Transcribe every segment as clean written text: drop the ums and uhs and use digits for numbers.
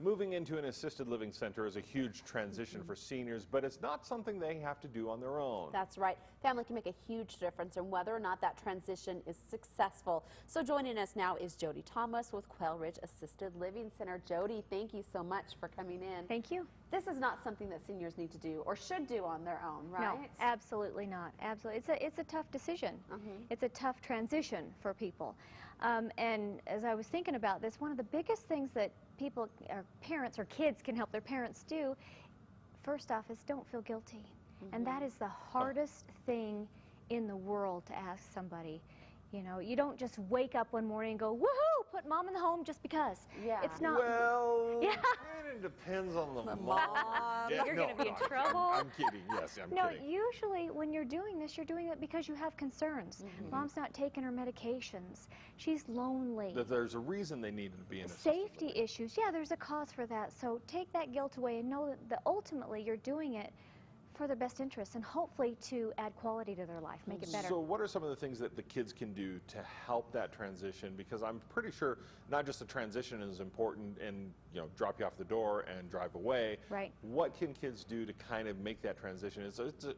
Moving into an assisted living center is a huge transition for seniors, but it's not something they have to do on their own. That's right. Family can make a huge difference in whether or not that transition is successful. So joining us now is Jodi Thomas with Quail Ridge Assisted Living Center. Jodi, thank you so much for coming in. Thank you. This is not something that seniors need to do or should do on their own, right? No, absolutely not. Absolutely. It's a tough decision. It's a tough transition for people. And as I was thinking about this, one of the biggest things that people, or parents or kids can help their parents do, first off, is don't feel guilty. And that is the hardest thing in the world to ask somebody. You know, you don't just wake up one morning and go, woohoo, put mom in the home just because. Yeah. It's not. Well, it depends on the mom. Yeah, you're going to be in trouble. I'm kidding. Yes, I'm kidding. Usually when you're doing this, you're doing it because you have concerns. Mom's not taking her medications. She's lonely. That there's a reason they needed to be in Safety issues. Yeah, there's a cause for that. So take that guilt away and know that ultimately you're doing it for their best interests and hopefully to add quality to their life, make it better. So what are some of the things that the kids can do to help that transition? Because I'm pretty sure not just the transition is important and, you know, drop you off the door and drive away. Right. What can kids do to kind of make that transition?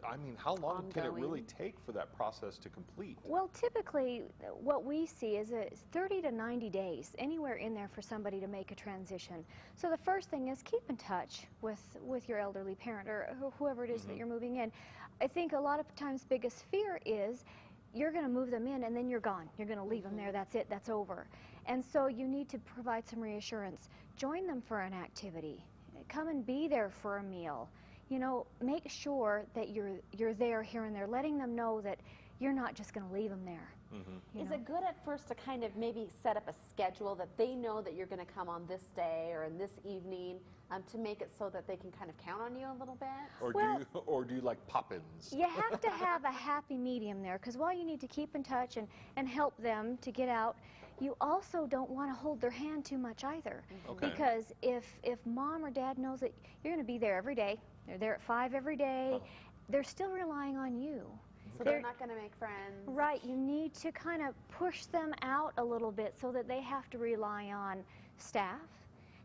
I mean, how long can it really take for that process to complete? Well, typically what we see is 30 to 90 days, anywhere in there for somebody to make a transition. So the first thing is keep in touch with your elderly parent or whoever it is that you're moving in. I think a lot of times biggest fear is you're going to move them in and then you're gone. You're going to leave them there. That's it. That's over. And so you need to provide some reassurance. Join them for an activity. Come and be there for a meal. You know, make sure that you're there, here and there, letting them know that you're not just going to leave them there. Is it good at first to kind of maybe set up a schedule that they know that you're going to come on this day or in this evening to make it so that they can kind of count on you a little bit? Or do you like pop-ins? You have to have a happy medium there, because while you need to keep in touch and help them to get out, you also don't want to hold their hand too much either. Because if mom or dad knows that you're going to be there every day, they're there at 5 every day, they're still relying on you. So they're not going to make friends. Right, you need to kind of push them out a little bit so that they have to rely on staff.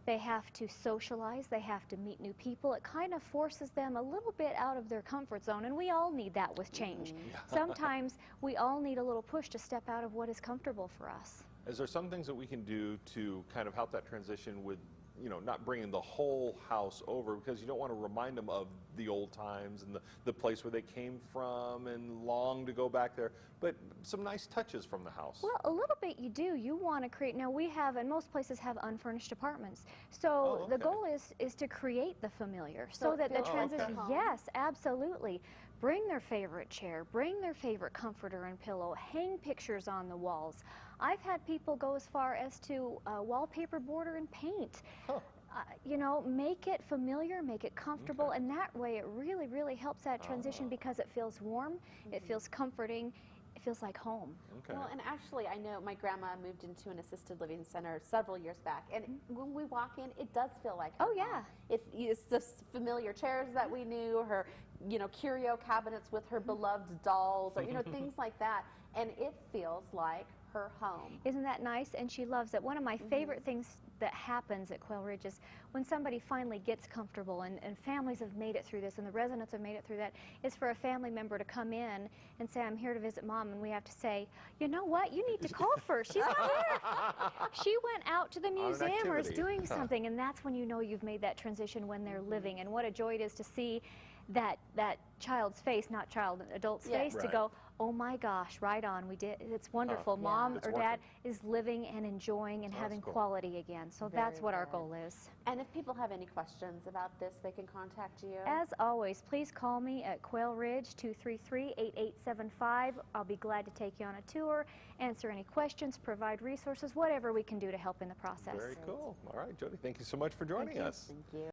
They have to socialize, they have to meet new people. It kind of forces them a little bit out of their comfort zone, and we all need that with change. Sometimes we all need a little push to step out of what is comfortable for us. Is there some things that we can do to kind of help that transition with, you know, not bringing the whole house over, because you don't want to remind them of the old times and the place where they came from and long to go back there, but some nice touches from the house? Well, a little bit you do. You want to create, now we have, and most places have unfurnished apartments, so the goal is to create the familiar so that the transition, yes, absolutely. Bring their favorite chair, bring their favorite comforter and pillow, hang pictures on the walls. I've had people go as far as to wallpaper, border, and paint. You know, make it familiar, make it comfortable, and that way it really, really helps that transition because it feels warm, it feels comforting, it feels like home. Well, and actually, I know my grandma moved into an assisted living center several years back, and when we walk in, it does feel like home. It's the familiar chairs that we knew, her, you know, curio cabinets with her beloved dolls, or, you know, things like that, and it feels like her home. Isn't that nice? And she loves it. One of my favorite things that happens at Quail Ridge is when somebody finally gets comfortable, and families have made it through this and the residents have made it through that, is for a family member to come in and say, I'm here to visit mom, and we have to say, you know what, you need to call first. She's not here. She went out to the museum or is doing something, and that's when you know you've made that transition when they're living. And what a joy it is to see that child's face, not child, adult's face, to go, oh my gosh, right on, we did, it's wonderful. Mom or dad is living and enjoying and having quality again. So that's what our goal is. And if people have any questions about this, they can contact you? As always, please call me at Quail Ridge 233-8875. I'll be glad to take you on a tour, answer any questions, provide resources, whatever we can do to help in the process. Very cool. All right, Jodi, thank you so much for joining us. Thank you.